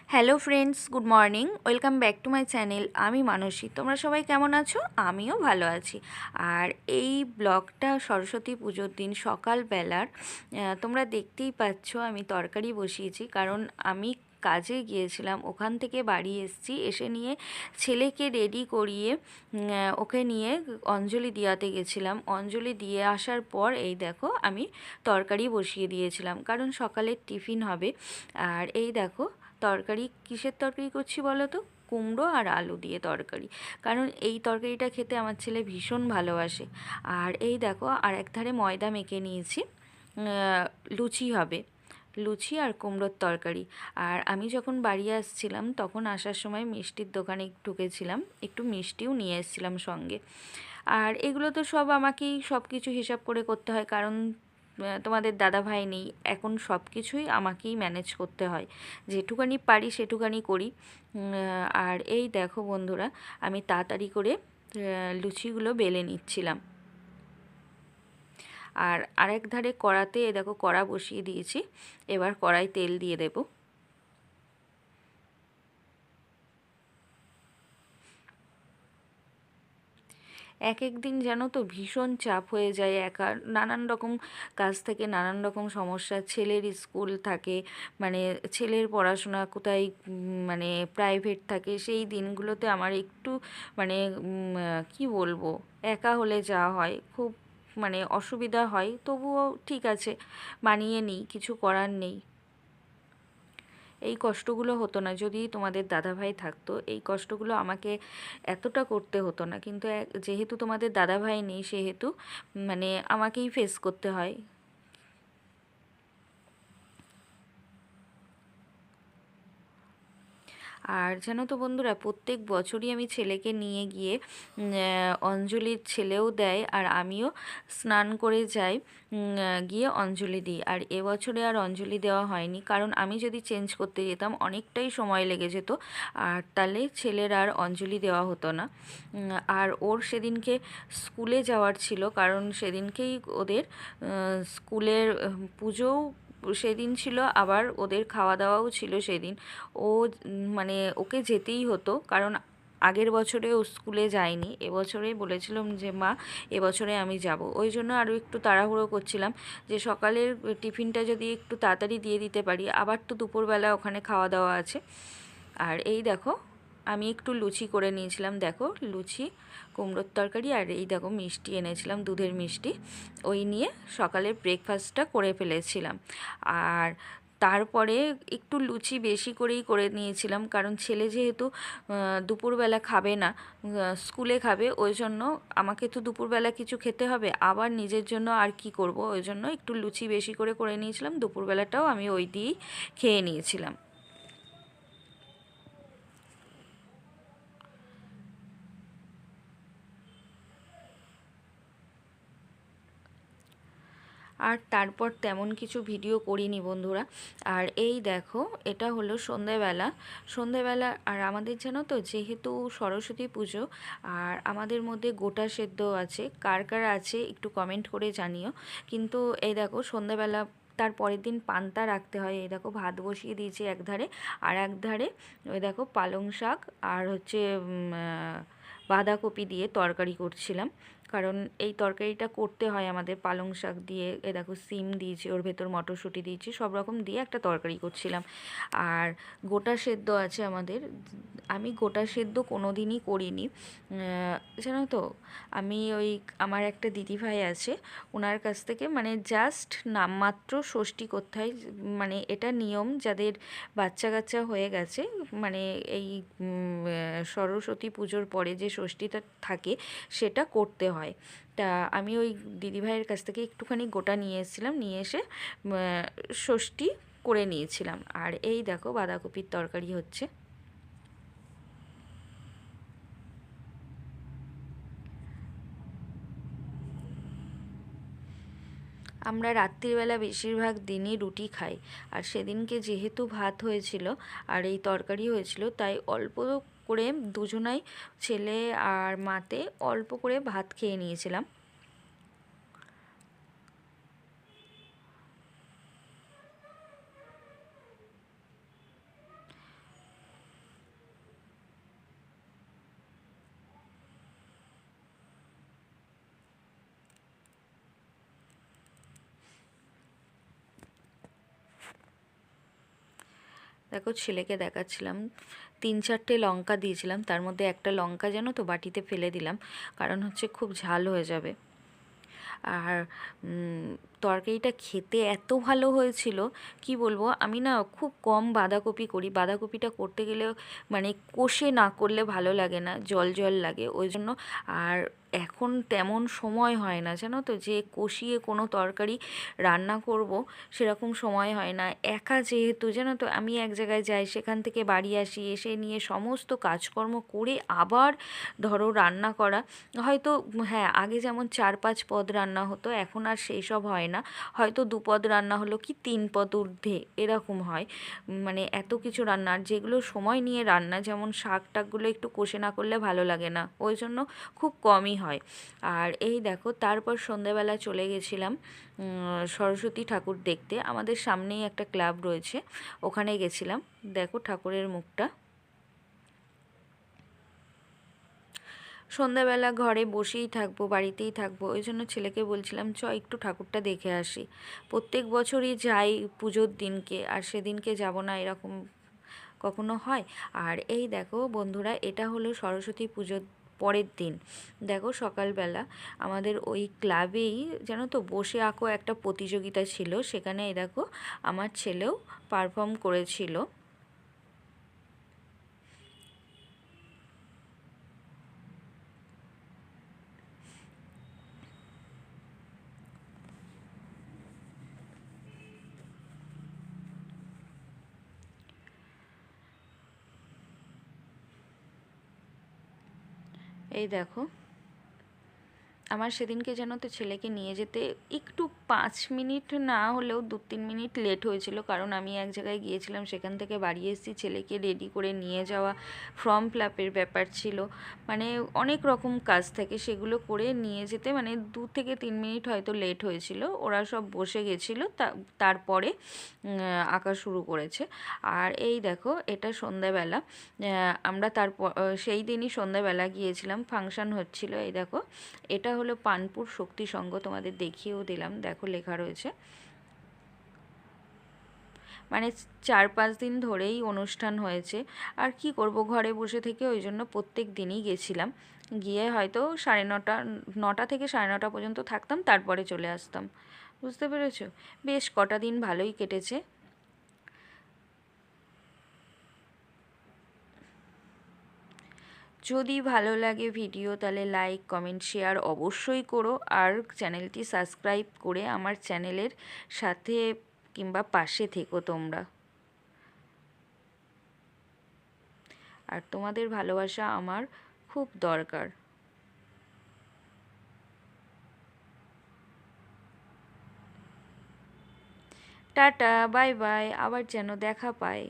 Hello friends, good morning. Welcome back to my channel. আমি মানসী। তোমরা সবাই কেমন আছো? আমিও ভালো আছি। আর এই ব্লগটা সরস্বতী পুজোর দিন সকালবেলার। তোমরা দেখতেই পাচ্ছ আমি তরকারি বসিয়েছি, কারণ আমি কাজে গিয়েছিলাম, ওখান থেকে বাড়ি এসেছি, এসে নিয়ে ছেলেকে রেডি করিয়ে ওকে নিয়ে অঞ্জলি দিয়াতে গেছিলাম। অঞ্জলি দিয়ে আসার পর এই দেখো আমি তরকারি বসিয়ে দিয়েছিলাম, কারণ সকালের টিফিন হবে। আর এই দেখো তরকারি, কিসের তরকারি করছি বলো তো? কুমড়ো আর আলু দিয়ে তরকারি, কারণ এই তরকারিটা খেতে আমার ছেলে ভীষণ ভালোবাসে। আর এই দেখো আর এক ধারে ময়দা মেখে নিয়েছি, লুচি হবে, লুচি আর কুমড়োর তরকারি। আর আমি যখন বাড়ি আসছিলাম তখন আসার সময় মিষ্টির দোকানে ঢুকেছিলাম, একটু মিষ্টিও নিয়ে এসেছিলাম সঙ্গে। আর এগুলো তো সব আমাকেই সব কিছু হিসাব করে করতে হয়, কারণ তোমাদের দাদা ভাই নেই, এখন সব কিছুই আমাকেই ম্যানেজ করতে হয়। যেটুকানি পারি সেটুকানি করি। আর এই দেখো বন্ধুরা, আমি তাড়াতাড়ি করে লুচিগুলো বেলে নিচ্ছিলাম। আর আরেক ধারে কড়াতে দেখো কড়া বসিয়ে দিয়েছি, এবার কড়াই তেল দিয়ে দেবো। এক এক দিন জানো তো ভীষণ চাপ হয়ে যায়, একা নানান রকম কাজ থেকে নানান রকম সমস্যা, ছেলের স্কুল থাকে, মানে ছেলের পড়াশোনা কোথায় মানে প্রাইভেট থাকে, সেই দিনগুলোতে আমার একটু মানে কি বলবো, একা হলে যা হয় খুব মানে অসুবিধা হয়, তবুও ঠিক আছে, মানিয়ে নিই, কিছু করার নেই। এই কষ্টগুলো হতো না যদি তোমাদের দাদাভাই থাকতো, এই কষ্টগুলো আমাকে এতটা করতে হতো না, কিন্তু যেহেতু তোমাদের দাদাভাই নেই সেহেতু মানে আমাকেই ফেস করতে হয়। আর জানো তো বন্ধুরা, প্রত্যেক বছরই আমি ছেলেকে নিয়ে গিয়ে অঞ্জলির ছেলেও দেয় আর আমিও স্নান করে যাই, গিয়ে অঞ্জলি দিই। আর এবছরে আর অঞ্জলি দেওয়া হয়নি, কারণ আমি যদি চেঞ্জ করতে যেতাম অনেকটাই সময় লেগে যেত, আর তাহলে ছেলের আর অঞ্জলি দেওয়া হতো না। আর ওর সেদিনকে স্কুলে যাওয়ার ছিল, কারণ সেদিনকেই ওদের স্কুলের পুজোও সেদিন ছিল, আবার ওদের খাওয়া দাওয়াও ছিল সেদিন। ও মানে ওকে যেতেই হতো, কারণ আগের বছরে ও স্কুলে যায়নি, এবছরে বলেছিলাম যে মা এবছরে আমি যাব, ওই জন্য আরও একটু তাড়াহুড়ো করছিলাম যে সকালের টিফিনটা যদি একটু তাড়াতাড়ি দিয়ে দিতে পারি, আবার তো দুপুরবেলা ওখানে খাওয়া দাওয়া আছে। আর এই দেখো আমি একটু লুচি করে নিয়েছিলাম, দেখো লুচি, কুমড়োর তরকারি, আর এই দেখো মিষ্টি এনেছিলাম, দুধের মিষ্টি, ওই নিয়ে সকালের ব্রেকফাস্টটা করে ফেলেছিলাম। আর তারপরে একটু লুচি বেশি করেই করে নিয়েছিলাম, কারণ ছেলে যেহেতু দুপুরবেলা খাবে না, স্কুলে খাবে, ওই জন্য আমাকে তো দুপুরবেলা কিছু খেতে হবে, আবার নিজের জন্য আর কি করব, ওই জন্য একটু লুচি বেশি করে করে নিয়েছিলাম, দুপুরবেলাটাও আমি ওই দিয়েই খেয়ে নিয়েছিলাম। আর তারপর তেমন কিছু ভিডিও করিনি বন্ধুরা। আর এই দেখো এটা হলো সন্ধেবেলা, সন্ধেবেলা। আর আমাদের জানো তো যেহেতু সরস্বতী পুজো, আর আমাদের মধ্যে গোটা সেদ্ধ আছে, কার কার আছে একটু কমেন্ট করে জানিও। কিন্তু এই দেখো সন্ধেবেলা, তার পরের দিন পান্তা রাখতে হয়, এই দেখো ভাত বসিয়ে দিয়েছি এক ধারে, আর এক ধারে ওই দেখো পালং শাক আর হচ্ছে বাঁধাকপি দিয়ে তরকারি করছিলাম, কারণ এই তরকারিটা করতে হয় আমাদের পালং শাক দিয়ে, এ দেখো সিম দিয়েছি, ওর ভেতর মটরশুঁটি দিয়েছি, সব রকম দিয়ে একটা তরকারি করছিলাম। আর গোটা সেদ্ধ আছে আমাদের, আমি গোটা সেদ্ধ কোনো দিনই করিনি। জানো তো আমি ওই আমার একটা দিদিভাই আছে, ওনার কাছ থেকে মানে জাস্ট নামমাত্র ষষ্ঠী করতে হয়, মানে এটা নিয়ম যাদের বাচ্চা কাচ্চা হয়ে গেছে, মানে এই সরস্বতী পুজোর পরে যে ষষ্ঠীটা থাকে সেটা করতে হয়। তা আমি ওই দিদিভাইয়ের কাছ থেকে একটুখানি গোটা নিয়ে এসেছিলাম, নিয়ে এসে ষষ্ঠী করে নিয়েছিলাম। আর এই দেখো বাঁধাকপির তরকারি হচ্ছে। আমরা রাত্রিবেলা বেশিরভাগ দিনই রুটি খাই, আর সেদিনকে যেহেতু ভাত হয়েছিল আর এই তরকারি হয়েছিল, তাই অল্প করে দুজনাই, ছেলে আর মাতে অল্প করে ভাত খেয়ে নিয়েছিলাম। দেখো ছেলেকে দেখাচ্ছিলাম, 3-4টে লঙ্কা দিয়েছিলাম, তার মধ্যে একটা লঙ্কা যেন তো বাটিতে ফেলে দিলাম, কারণ হচ্ছে খুব ঝাল হয়ে যাবে। আর তরকারিটা খেতে এত ভালো হয়েছিল, কি বলবো, আমি না খুব কম বাঁধাকপি করি, বাঁধাকপিটা করতে গেলে মানে কষে না করলে ভালো লাগে না, জল জল লাগে ওই জন্য। আর এখন তেমন সময় হয় না জানো তো, যে কষিয়ে কোনো তরকারি রান্না করব, সেরকম সময় হয় না। একা যেহেতু জানো তো, আমি এক জায়গায় যাই, সেখান থেকে বাড়ি আসি, এসে নিয়ে সমস্ত কাজকর্ম করে আবার ধরো রান্না করা, হয়তো হ্যাঁ আগে যেমন 4-5 পদ রান্না হতো, এখন আর সেই সব হয় না, হয়তো 2 পদ রান্না হলো কি 3 পদ ঊর্ধ্বে এরকম হয়। মানে এত কিছু রান্না, আর যেগুলো সময় নিয়ে রান্না, যেমন শাক টাকগুলো একটু কষে না করলে ভালো লাগে না, ওই জন্য খুব কমই হয়। আর এই দেখো, তারপর সন্ধেবেলা চলে গেছিলাম সরস্বতী ঠাকুর দেখতে, আমাদের সামনেই একটা ক্লাব রয়েছে, ওখানে গেছিলাম। দেখো ঠাকুরের মুখটা। সন্ধ্যাবেলা ঘরে বসেই থাকবো, বাড়িতেই থাকবো, ওই জন্য ছেলেকে বলছিলাম চ একটু ঠাকুরটা দেখে আসি। প্রত্যেক বছরই যাই পুজোর দিনকে, আর সেদিনকে যাব না এরকম কখনো হয়? আর এই দেখো বন্ধুরা, এটা হলো সরস্বতী পুজোর পরের দিন। দেখো সকালবেলা আমাদের ওই ক্লাবেই জানো তো বসে আঁকো একটা প্রতিযোগিতা ছিল, সেখানে এই দেখো আমার ছেলেও পারফর্ম করেছিল। এই দেখো, আমার সেদিনকে যেন তো ছেলেকে নিয়ে যেতে একটু 5 মিনিট না হলেও 2-3 মিনিট লেট হয়েছিল, কারণ আমি এক জায়গায় গিয়েছিলাম, সেখান থেকে বাড়ি এসেছি, ছেলেকে রেডি করে নিয়ে যাওয়া, ফর্ম ফিল আপের ব্যাপার ছিল, মানে অনেক রকম কাজ থাকে, সেগুলো করে নিয়ে যেতে মানে 2 থেকে 3 মিনিট হয়তো লেট হয়েছিল। ওরা সব বসে গেছিলো, তারপরে আঁকা শুরু করেছে। আর এই দেখো এটা সন্ধ্যাবেলা, আমরা তারপর সেই দিনই সন্ধ্যাবেলা গিয়েছিলাম, ফাংশন হচ্ছিল। এই দেখো, এটা হলো পানপুর শক্তি সংঘ, তোমাদের দেখিয়েও দিলাম, দেখো লেখা রয়েছে। মানে 4-5 দিন ধরেই অনুষ্ঠান হয়েছে, আর কি করব ঘরে বসে থেকে, ওই জন্য প্রত্যেক দিনই গেছিলাম, গিয়ে হয়তো 9:30, 9টা থেকে 9:30 পর্যন্ত থাকতাম, তারপরে চলে আসতাম। বুঝতে পেরেছো? বেশ কটা দিন ভালোই কেটেছে। যদি ভালো লাগে ভিডিও, তাহলে লাইক কমেন্ট শেয়ার অবশ্যই করো, আর চ্যানেলটি সাবস্ক্রাইব করে আমার চ্যানেলের সাথে কিংবা পাশে থেকো তোমরা। আর তোমাদের ভালোবাসা আমার খুব দরকার। টাটা, বাই বাই, আবার যেন দেখা পাই।